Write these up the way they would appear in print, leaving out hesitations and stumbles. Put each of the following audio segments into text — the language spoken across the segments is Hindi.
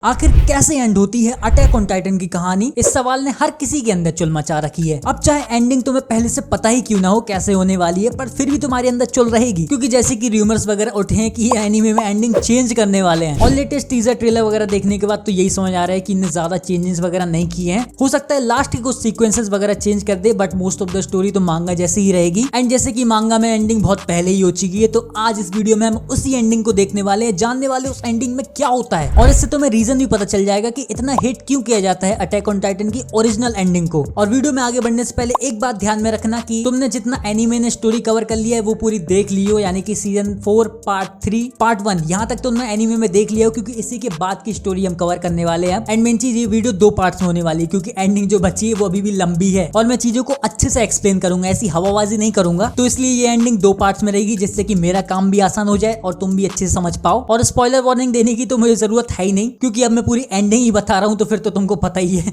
आखिर कैसे एंड होती है अटैक ऑन टाइटन की कहानी? इस सवाल ने हर किसी के अंदर चुल मचा रखी है। अब चाहे एंडिंग तुम्हें पहले से पता ही क्यों ना हो कैसे होने वाली है, पर फिर भी तुम्हारे अंदर चुल रहेगी, क्योंकि जैसे कि रूमर्स वगैरह उठे हैं कि ये एनीमे में एंडिंग चेंज करने वाले हैं। और लेटेस्ट टीजर ट्रेलर वगैरह देखने के बाद तो यही समझ आ रहा है कि इन्हें ज्यादा चेंजेस वगैरह नहीं किए हैं। हो सकता है लास्ट के कुछ सीक्वेंसेस वगैरह चेंज कर दे, but most of the story तो मांगा जैसी ही रहेगी। एंड जैसे कि मांगा में एंडिंग बहुत पहले ही हो चुकी है, तो आज इस वीडियो में हम उसी एंडिंग को देखने वाले हैं, जानने वाले उस एंडिंग में क्या होता है, और इससे तुम्हें रीजन भी पता चल जाएगा कि इतना हिट क्यों किया जाता है अटैक ऑन टाइटन की ओरिजिनल एंडिंग को। और वीडियो में आगे बढ़ने से पहले एक बात ध्यान में रखना कि तुमने जितना एनीमे ने स्टोरी कवर कर लिया है वो पूरी देख लियो, यानी कि सीजन 4 पार्ट 3 पार्ट 1 यहाँ तक तुमने एनीमे में देख लिया हो, क्योंकि इसी के बाद की स्टोरी हम कवर करने वाले हैं। एंड मेन चीज, ये वीडियो 2 पार्ट्स में होने वाली है, क्योंकि एंडिंग जो बची है वो अभी भी लंबी है और मैं चीजों को अच्छे से एक्सप्लेन करूंगा, ऐसी हवाबाजी नहीं करूंगा। तो इसलिए ये एंडिंग 2 पार्ट्स में रहेगी, जिससे कि मेरा काम भी आसान हो जाए और तुम भी अच्छे से समझ पाओ। और स्पॉइलर वार्निंग देने की तो मुझे जरूरत है ही नहीं, क्योंकि अब मैं पूरी एंडिंग ही बता रहा हूं, तो फिर तो तुमको पता ही है।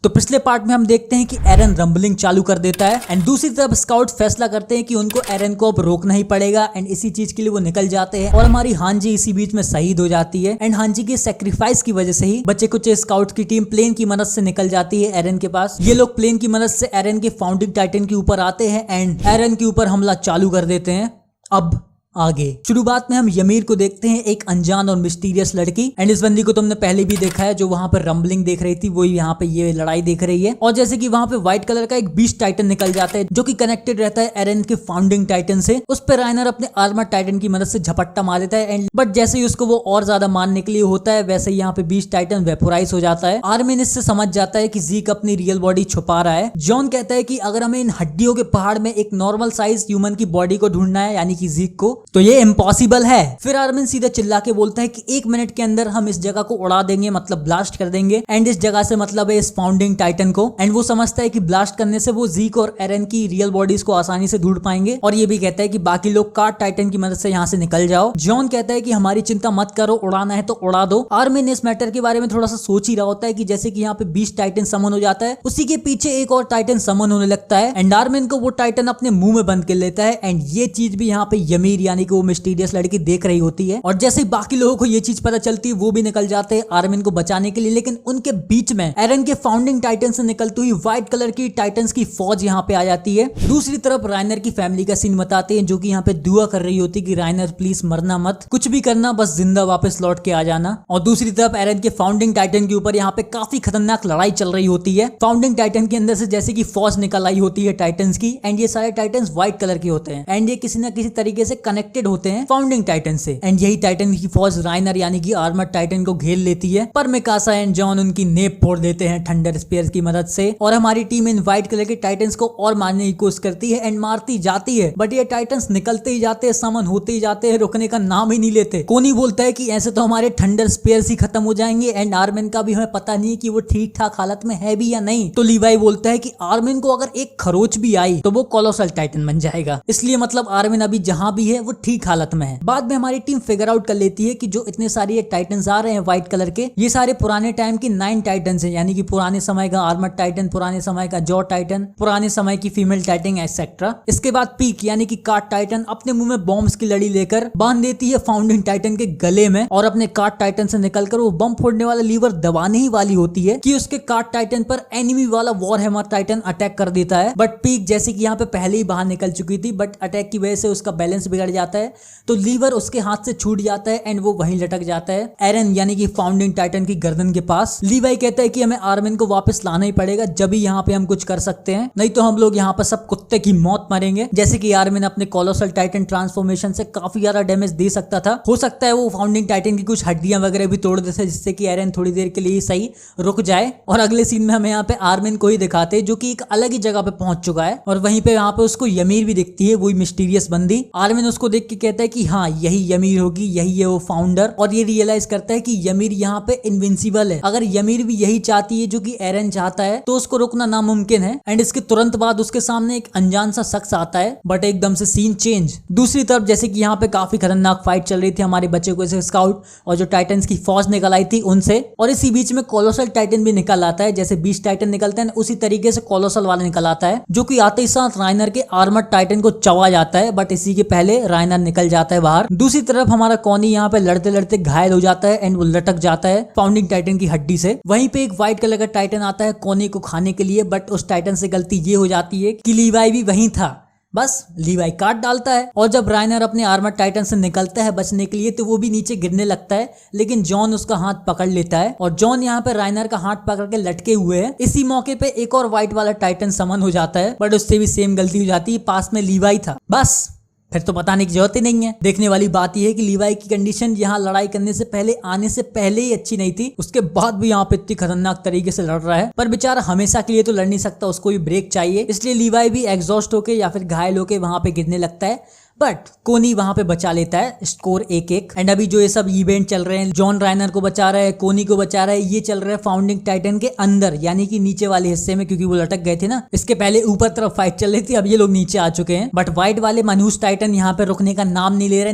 तो पिछले पार्ट में हम देखते हैं कि एरन रंबलिंग चालू कर देता है, एंड दूसरी तरफ स्काउट फैसला करते हैं कि उनको एरन को अब रोकना ही पड़ेगा, एंड इसी चीज के लिए वो निकल जाते हैं। और हमारी हांजी इसी बीच में शहीद हो जाती है, एंड हांजी के सेक्रीफाइस की वजह से ही बच्चे कुछ स्काउट की टीम प्लेन की मदद से निकल जाती है एरन के पास। ये लोग प्लेन की मदद से एरन के फाउंडिंग टाइटन के ऊपर आते हैं एंड एरन के ऊपर हमला चालू कर देते हैं। अब आगे शुरुआत में हम यमीर को देखते हैं, एक अनजान और मिस्टीरियस लड़की, एंड इस बंदी को तुमने पहले भी देखा है, जो वहां पर रंबलिंग देख रही थी, वही यहाँ पे ये लड़ाई देख रही है। और जैसे कि वहां पे व्हाइट कलर का एक बीस्ट टाइटन निकल जाता है, जो कि कनेक्टेड रहता है एरन के फाउंडिंग टाइटन से। उस पर राइनर अपने आर्मर टाइटन की मदद से झपट्टा मार देता है, एंड बट जैसे ही उसको वो और ज्यादा मारने के लिए होता है, वैसे ही यहाँ पे बीस्ट टाइटन वेपोराइज हो जाता है। आर्मिन इससे समझ जाता है कि जीक अपनी रियल बॉडी छुपा रहा है। जॉन कहता है कि अगर हमें इन हड्डियों के पहाड़ में एक नॉर्मल साइज ह्यूमन की बॉडी को ढूंढना है, यानी कि जीक को, तो ये इम्पॉसिबल है। फिर आर्मिन सीधा चिल्ला के बोलता है कि 1 मिनट के अंदर हम इस जगह को उड़ा देंगे, मतलब ब्लास्ट कर देंगे, एंड इस जगह से मतलब है इस फाउंडिंग टाइटन को। एंड वो समझता है कि ब्लास्ट करने से वो जीक और एरन की रियल बॉडीज को आसानी से ढूंढ पाएंगे, और ये भी कहता है कि बाकी लोग कार्ड टाइटन की मदद से यहाँ से निकल जाओ। जॉन कहता है कि हमारी चिंता मत करो, उड़ाना है तो उड़ा दो। आर्मिन इस मैटर के बारे में थोड़ा सा सोच ही रहा होता है कि जैसे कि यहाँ पे 20 टाइटन समन हो जाता है, उसी के पीछे एक और टाइटन समन होने लगता है, एंड आर्मिन को वो टाइटन अपने मुंह में बंद कर लेता है। एंड ये चीज भी यहाँ पे यमीर यानी कि वो मिस्टीरियस लड़की देख रही होती है, और जैसे ही बाकी लोगों को ये चीज पता चलती है, वो भी निकल जाते हैं आर्मिन को बचाने के लिए। लेकिन उनके बीच में एरन के फाउंडिंग टाइटन से निकलती हुई व्हाइट कलर की टाइटन्स की फौज यहाँ पे आ जाती है। दूसरी तरफ राइनर की फैमिली का सीन बताते हैं, जो कि यहाँ पे दुआ कर रही होती है कि राइनर प्लीज मरना मत, कुछ भी करना, बस जिंदा वापस लौट के आ जाना। और दूसरी तरफ एरन के फाउंडिंग टाइटन के ऊपर यहाँ पे काफी खतरनाक लड़ाई चल रही होती है। फाउंडिंग टाइटन के अंदर से जैसे कि फौज निकल आई होती है टाइटन्स की, एंड ये सारे टाइटन्स व्हाइट कलर के होते हैं, एंड ये किसी न किसी तरीके से कनेक्टेड होते हैं फाउंडिंग टाइटन से। एंड यही टाइटन की फौज राइनर यानी कि आर्मर टाइटन को घेर लेती है, पर मिकासा एंड जॉन उनकी नेप फोड़ देते हैं थंडर स्पीयर की मदद से। और हमारी टीम इन व्हाइट कलर के टाइटन्स को और मारने की कोशिश करती है एंड मारती जाती है, बट ये टाइटन्स निकलते ही जाते हैं, समन होते ही जाते हैं, रुकने का नाम ही नहीं लेते। कोनी बोलता है कि ऐसे तो हमारे थंडर स्पीयर्स ही खत्म हो जाएंगे, एंड आर्मिन का भी हमें पता नहीं है कि वो ठीक ठाक हालत में है भी या नहीं। तो लीवाई बोलता है कि आर्मिन को अगर एक खरोच भी आई तो वो कोलोसल टाइटन बन जाएगा, इसलिए मतलब आर्मिन अभी जहां भी है वो ठीक हालत में है। बाद में हमारी टीम फिगर आउट कर लेती है कि जो इतने सारे ये टाइटन्स आ रहे हैं व्हाइट कलर के, ये सारे पुराने टाइम की 9 टाइटन्स हैं, यानी कि पुराने समय का आर्मर टाइटन, पुराने समय का जॉ टाइटन, पुराने समय की फीमेल टाइटन एक्सेट्रा। इसके बाद पीक यानी कि कार्ड टाइटन अपने मुंह में बॉम्ब्स की लड़ी लेकर बांध देती है फाउंडिंग टाइटन के गले में, और अपने कार्ड टाइटन से निकलकर वो बम फोड़ने वाला लीवर दबाने ही वाली होती है कि उसके कार्ड टाइटन पर एनिमी वाला वॉर हैमर टाइटन अटैक कर देता है। बट पीक जैसे कि यहाँ पे पहले ही बाहर निकल चुकी थी, बट अटैक की वजह से उसका बैलेंस बिगड़ जाता है, तो लीवर उसके हाथ से छूट जाता है एंड वो वहीं लटक जाता है एरन यानी कि फाउंडिंग टाइटन की गर्दन के पास। लीवाई कहता है कि हमें आर्मिन को वापस लाना ही पड़ेगा, जब ही यहाँ पे हम कुछ कर सकते हैं, नहीं तो हम लोग यहाँ पर सब कुत्ते की मौत मरेंगे। जैसे कि आर्मिन अपने कोलोसल टाइटन ट्रांसफॉर्मेशन से काफी ज्यादा डैमेज दे सकता था, हो सकता है वो फाउंडिंग टाइटन की कुछ हड्डियां वगैरह भी तोड़ देते, जिससे कि एरन थोड़ी देर के लिए सही रुक जाए। और अगले सीन में हमें यहाँ पे आर्मिन को ही दिखाते, जो कि एक अलग ही जगह पे पहुंच चुका है, और वहीं पे यहाँ पे उसको यमीर भी दिखती है, वही मिस्टीरियस बंदी। आर्मिन उसको देख के कहता है कि हाँ यही यमीर होगी, यही है वो फाउंडर, और ये रियलाइज करता है कि यमीर यहाँ पे इनविंसिबल है। अगर यमीर भी यही चाहती है जो कि एरन चाहता है, तो उसको रोकना नामुमकिन है। एंड इसके तुरंत बाद उसके सामने एक अनजान सा शख्स आता है, बट एकदम से सीन चेंज। दूसरी तरफ जैसे कि यहाँ पे काफी खतरनाक फाइट चल रही थी हमारे बच्चे को स्काउट और जो टाइटन्स की फौज निकल आई थी उनसे, और इसी बीच में कोलोसल टाइटन भी निकल आता है। जैसे 20 टाइटन निकलते हैं उसी तरीके से कोलोसल वाला निकल आता है, जो कि आते ही साथ राइनर के आर्मर टाइटन को चबा जाता है। बट इसी के पहले रायनर निकल जाता है बाहर। दूसरी तरफ हमारा कॉनी यहाँ पे लड़ते लड़ते घायल हो जाता है एंड वो लटक जाता है फाउंडिंग टाइटन की हड्डी से। वहीं पे एक व्हाइट कलर का टाइटन आता है कॉनी को खाने के लिए, बट उस टाइटन से गलती ये हो जाती है कि लीवाई भी वहीं था। बस लीवाई काट डालता है और जब रायनर अपने आर्मर टाइटन से निकलता है बचने के लिए तो वो भी नीचे गिरने लगता है, लेकिन जॉन उसका हाथ पकड़ लेता है और जॉन यहाँ पे रायनर का हाथ पकड़ के लटके हुए है। इसी मौके पे एक और व्हाइट वाला टाइटन समन हो जाता है, बट उससे भी सेम गलती हो जाती है, पास में लीवाई था। बस फिर तो बताने की जरूरत ही नहीं है। देखने वाली बात यह है कि लीवाई की कंडीशन यहाँ लड़ाई करने से पहले, आने से पहले ही अच्छी नहीं थी, उसके बाद भी यहाँ पे इतनी खतरनाक तरीके से लड़ रहा है। पर बेचारा हमेशा के लिए तो लड़ नहीं सकता, उसको भी ब्रेक चाहिए, इसलिए लीवाई भी एग्जॉस्ट होके या फिर घायल होके वहां पे गिरने लगता है, बट कोनी वहां पे बचा लेता है। स्कोर 1-1। एंड अभी जो ये सब इवेंट चल रहे हैं, जॉन रायनर को बचा रहा है, कोनी को बचा रहा है, ये चल रहा है फाउंडिंग टाइटन के अंदर, यानी कि नीचे वाले हिस्से में, क्योंकि वो लटक गए थे ना। इसके पहले ऊपर तरफ फाइट चल रही थी, अब ये लोग नीचे आ चुके हैं। बट व्हाइट वाले मनहूस टाइटन यहाँ पे रुकने का नाम नहीं ले रहे,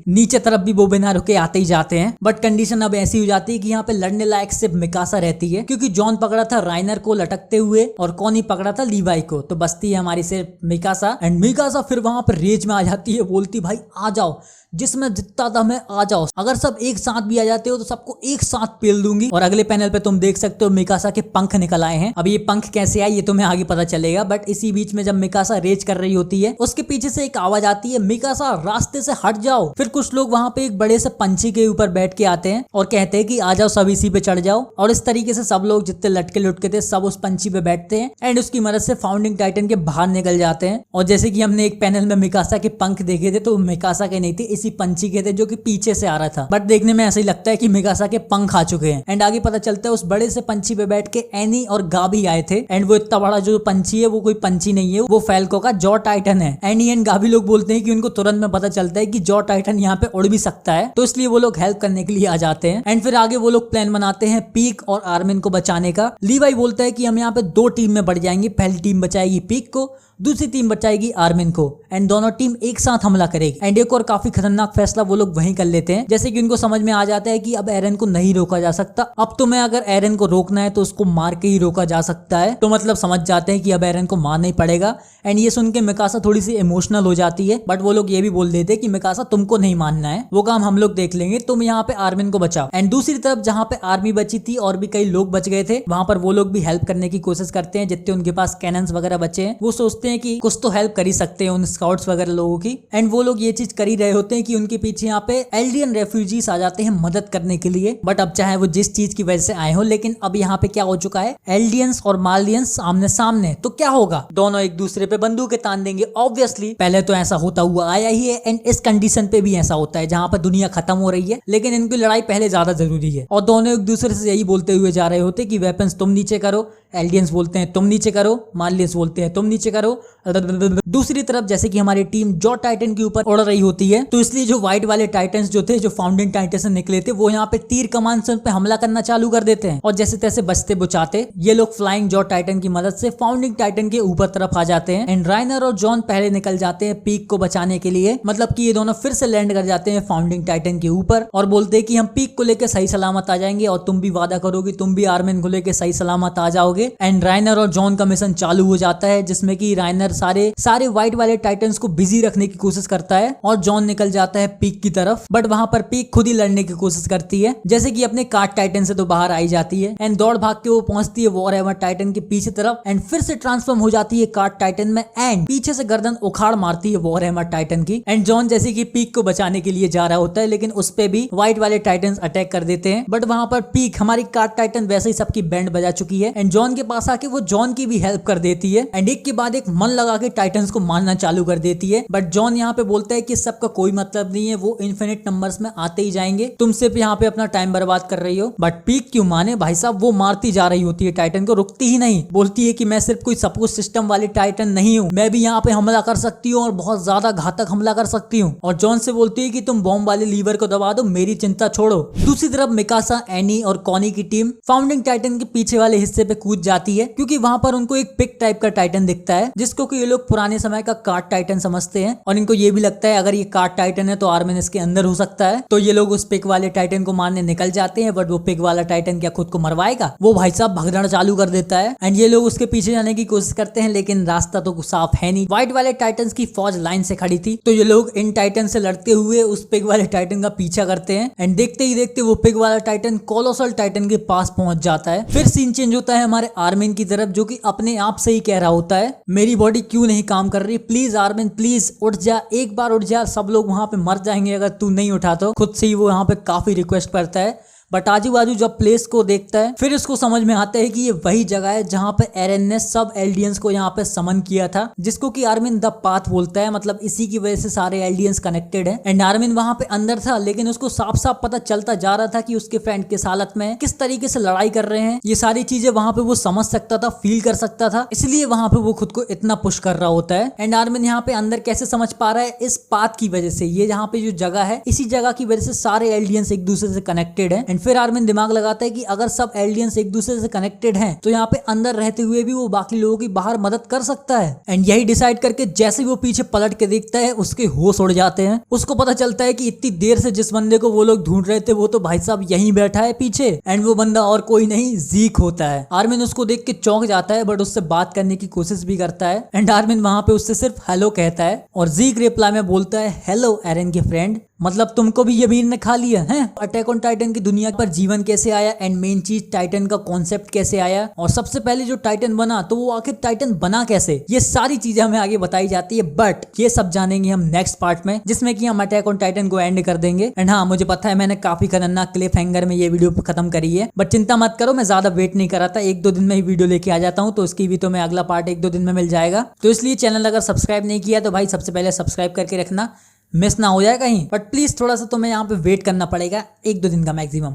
नीचे तरफ भी वो बिना रुके आते ही जाते हैं। बट कंडीशन अब ऐसी हो जाती है कि यहाँ पे लड़ने लायक सिर्फ मिकासा रहती है, क्योंकि जॉन पकड़ा था रायनर को लटकते हुए और कॉनी पकड़ा था लीवाई को, तो बचती है हमारी सिर्फ मिकासा। एंड मिकासा फिर वहां पर रेज में आ जाती है, बोलती भाई आ जाओ, जिसमें जितना दम है आ जाओ, अगर सब एक साथ भी आ जाते हो तो सबको एक साथ पेल दूंगी। और अगले पैनल पे तुम देख सकते हो मिकासा के पंख निकल आए हैं। अब ये पंख कैसे आए ये तुम्हें आगे पता चलेगा, बट इसी बीच में जब मिकासा रेज कर रही होती है उसके पीछे से एक आवाज आती है, मिकासा रास्ते से हट जाओ। फिर कुछ लोग वहां पे एक बड़े से पंछी के ऊपर बैठ के आते हैं और कहते हैं कि आ जाओ सब इसी पे चढ़ जाओ, और इस तरीके से सब लोग जितने लटके लुटके थे सब उस पंछी पे बैठते हैं एंड उसकी मदद से फाउंडिंग टाइटन के बाहर निकल जाते हैं। और जैसे कि हमने एक पैनल में मिकासा के पंख देखे थे, तो मिकासा के नहीं थे, इसी पंछी के थे जो कि पीछे से आ रहा था, बट देखने में ऐसा ही लगता है कि मिकासा के पंख आ चुके हैं। एंड आगे पता चलता है उस बड़े से पंछी पे बैठ के एनी और गाबी आए थे, एंड वो इतना बड़ा जो पंछी है वो कोई पंछी नहीं है, वो फैल्को का जॉ टाइटन है। एनी एंड गाबी लोग बोलते हैं कि उनको तुरंत में पता चलता है कि जॉ टाइटन यहाँ पे उड़ भी सकता है, तो इसलिए वो लोग हेल्प करने के लिए आ जाते हैं। एंड फिर आगे वो लोग प्लान बनाते हैं पीक और आर्मिन को बचाने का। लीवाई बोलता है कि हम यहाँ पे 2 टीम में बढ़ जाएंगे, पहली टीम बचाएगी पीक को, दूसरी टीम बचाएगी आर्मिन को, एंड दोनों टीम एक साथ हमला करेगी। एंड एक और काफी खतरनाक फैसला वो लोग वहीं कर लेते हैं, जैसे कि उनको समझ में आ जाता है कि अब एरन को नहीं रोका जा सकता, अब तुम्हें अगर एरन को रोकना है तो उसको मार के ही रोका जा सकता है। तो मतलब समझ जाते हैं कि अब एरन को मारना ही पड़ेगा। एंड ये सुन के मिकासा थोड़ी सी इमोशनल हो जाती है, बट वो लोग ये भी बोल देते हैं कि मिकासा तुमको नहीं मानना है, वो काम हम लोग देख लेंगे, तुम यहाँ पे आर्मिन को बचाओ। एंड दूसरी तरफ जहाँ पे आर्मी बची थी और भी कई लोग बच गए थे, वहां पर वो लोग भी हेल्प करने की कोशिश करते हैं, जितने उनके पास कैनन्स वगैरह बचे हैं वो सोचते हैं कि कुछ तो हेल्प कर ही सकते हैं उन स्काउट्स वगैरह लोगों की। एंड वो लोग ये चीज कर ही रहे होते हैं कि उनके पीछे यहाँ पे एल्डियन रेफ्यूजीज आ जाते हैं मदद करने के लिए। बट अब चाहे वो जिस चीज की वजह से आए हो, लेकिन अब यहाँ पे क्या हो चुका है, एल्डियंस और मालियंस आमने सामने, तो क्या होगा, दोनों एक दूसरे पे बंदूकें तान देंगे। ऑब्वियसली पहले तो ऐसा होता हुआ आया ही है, एंड इस कंडीशन पे भी ऐसा होता है जहाँ पर दुनिया खत्म हो रही है, लेकिन इनकी लड़ाई पहले ज्यादा जरूरी है। और दोनों एक दूसरे से यही बोलते हुए जा रहे होते कि वेपन्स तुम नीचे करो, एल्डियंस बोलते हैं तुम नीचे करो, मालियंस बोलते हैं तुम नीचे करो। दूसरी तरफ जैसे कि हमारी टीम जॉ टाइटन के ऊपर उड़ रही होती है, तो इसलिए जो व्हाइट वाले टाइटन्स जो थे, जो फाउंडिंग टाइटन से निकले थे, वो यहाँ पे तीर कमान से उन पे हमला करना चालू कर देते हैं। और जैसे तैसे बचते बुचाते ये लोग फ्लाइंग जॉ टाइटन की मदद से फाउंडिंग टाइटन के ऊपर तरफ आ जाते हैं। एंड रायनर और जॉन पहले निकल जाते हैं पीक को बचाने के लिए, मतलब कि ये दोनों फिर से लैंड कर जाते हैं फाउंडिंग टाइटन के ऊपर और बोलते हैं कि हम पीक को लेकर सही सलामत आ जाएंगे और तुम भी वादा करोगे तुम भी आर्मिन को लेकर सही सलामत आ जाओगे। एंड रायनर और जॉन का मिशन चालू हो जाता है, जिसमें कि रायनर सारे व्हाइट वाले टाइटन्स को बिजी रखने की कोशिश करता है और जॉन निकल जाता है पीक की तरफ। बट वहां पर पीक खुद ही लड़ने की कोशिश करती है, जैसे कि अपने कार्ड टाइटन से तो बाहर आई जाती है एंड दौड़ भाग के वो पहुंचती है वॉरहेमर टाइटन के पीछे तरफ एंड फिर से ट्रांसफॉर्म हो जाती है कार्ड टाइटन में एंड पीछे से गर्दन उखाड़ मारती है वॉरहेमर टाइटन की। एंड जॉन जैसे कि पीक को बचाने के लिए जा रहा होता है, लेकिन उस पे भी व्हाइट वाले टाइटन्स अटैक कर देते हैं। बट वहां पर पीक हमारी कार्ड टाइटन वैसे ही सबकी बैंड बजा चुकी है एंड जॉन के पास आके वो जॉन की भी हेल्प कर देती है एंड एक के बाद एक मन लगा के टाइटन्स को मारना चालू कर देती है। बट जॉन यहाँ पे बोलता है कि सबका कोई मतलब नहीं है, वो इन्फिनिट नंबर्स में आते ही जाएंगे, तुम सिर्फ यहाँ पे अपना टाइम बर्बाद कर रही हो। बट पीक क्यों माने भाई साहब, वो मारती जा रही होती है टाइटन को, रुकती ही नहीं, बोलती है कि मैं सिर्फ कोई सपोर्ट सिस्टम वाली टाइटन नहीं हूँ, मैं भी यहाँ पे हमला कर सकती हूँ और बहुत ज्यादा घातक हमला कर सकती हूँ। और जॉन से बोलती है कि तुम बॉम्ब वाले लीवर को दबा दो, मेरी चिंता छोड़ो। दूसरी तरफ मिकासा, एनी और कॉनी की टीम फाउंडिंग टाइटन के पीछे वाले हिस्से पे कूद जाती है, क्योंकि वहां पर उनको एक पिक टाइप का टाइटन दिखता है, जिसको कि ये लोग पुराने समय का कार्ड टाइटन समझते हैं और इनको ये भी लगता है अगर ये कार्ड टाइटन टाइटन है तो आर्मिन इसके अंदर हो सकता है। तो ये लोग उस पिग वाले टाइटन को मारने निकल जाते हैं, बट वो पिग वाला टाइटन क्या खुद को मरवाएगा? वो भाई साहब भगदड़ चालू कर देता है एंड ये लोग उसके पीछे जाने की कोशिश करते हैं, लेकिन रास्ता तो साफ है नहीं। व्हाइट वाले टाइटन की फौज लाइन से खड़ी थी, तो ये लोग इन टाइटन से लड़ते हुए उस पिग वाले टाइटन का पीछा करते हैं एंड देखते ही देखते वो पिग वाला टाइटन कोलोसल टाइटन के पास पहुंच जाता है। फिर सीन चेंज होता है हमारे आर्मिन की तरफ, जो कि अपने आप से ही कह रहा होता है मेरी बॉडी क्यों नहीं काम कर रही, प्लीज आर्मिन प्लीज उठ जा, एक बार उठ जा, सब लोग वहां पे मर जाएंगे अगर तू नहीं उठा तो। खुद से ही वो यहाँ पे काफी रिक्वेस्ट करता है, बट आजू बाजू जब प्लेस को देखता है फिर उसको समझ में आता है कि ये वही जगह है जहाँ पे एरन ने सब एल्डियंस को यहाँ पे समन किया था, जिसको कि आर्मिन द पाथ बोलता है। मतलब इसी की वजह से सारे एल्डियंस कनेक्टेड है एंड आर्मिन वहां पे अंदर था, लेकिन उसको साफ साफ पता चलता जा रहा था कि उसके फ्रेंड किस हालत में है, किस तरीके से लड़ाई कर रहे हैं। ये सारी चीजें वहां पे वो समझ सकता था, फील कर सकता था, इसलिए वहां पे वो खुद को इतना पुश कर रहा होता है। एंड आर्मिन यहाँ पे अंदर कैसे समझ पा रहा है? इस पाथ की वजह से। ये यहाँ पे जो जगह है, इसी जगह की वजह से सारे एल्डियंस एक दूसरे से कनेक्टेड है। एंड फिर आर्मिन दिमाग लगाता है कि अगर सब एलियंस एक दूसरे से कनेक्टेड हैं तो यहाँ पे अंदर रहते हुए भी वो बाकी लोगों की बाहर मदद कर सकता है। एंड यही डिसाइड करके जैसे वो पीछे पलट के देखता है उसके होश उड़ जाते हैं। उसको पता चलता है कि इतनी देर से जिस बंदे को वो लोग ढूंढ रहे थे वो तो भाई साहब यहीं बैठा है पीछे, एंड वो बंदा और कोई नहीं ज़ीक होता है। आर्मिन उसको देख के चौंक जाता है, बट उससे बात करने की कोशिश भी करता है एंड आर्मिन वहां पे उससे सिर्फ हेलो कहता है और ज़ीक रिप्लाई में बोलता है हेलो एरन के फ्रेंड, मतलब तुमको भी यमीन ने खा लिया है। अटैक ऑन टाइटन की दुनिया पर जीवन कैसे आया एंड मेन चीज टाइटन का कॉन्सेप्ट कैसे आया, और सबसे पहले जो टाइटन बना तो वो आखिर टाइटन बना कैसे, ये सारी चीजें हमें आगे बताई जाती है। बट ये सब जानेंगे हम नेक्स्ट पार्ट में, जिसमें कि हम अटैक ऑन टाइटन को एंड कर देंगे। एंड हाँ, मुझे पता है मैंने काफी खतरनाक क्लिफ हैंगर में ये वीडियो खत्म करी है, बट चिंता मत करो, मैं ज्यादा वेट नहीं कर रहा था, 1-2 दिन में ही वीडियो लेके आ जाता हूँ, तो उसकी भी तो मैं अगला पार्ट 1-2 दिन में मिल जाएगा। तो इसलिए चैनल अगर सब्सक्राइब नहीं किया तो भाई सबसे पहले सब्सक्राइब करके रखना, मिस ना हो जाए कहीं। बट प्लीज थोड़ा सा तुम्हें यहाँ पे वेट करना पड़ेगा, 1-2 दिन का मैक्सिमम।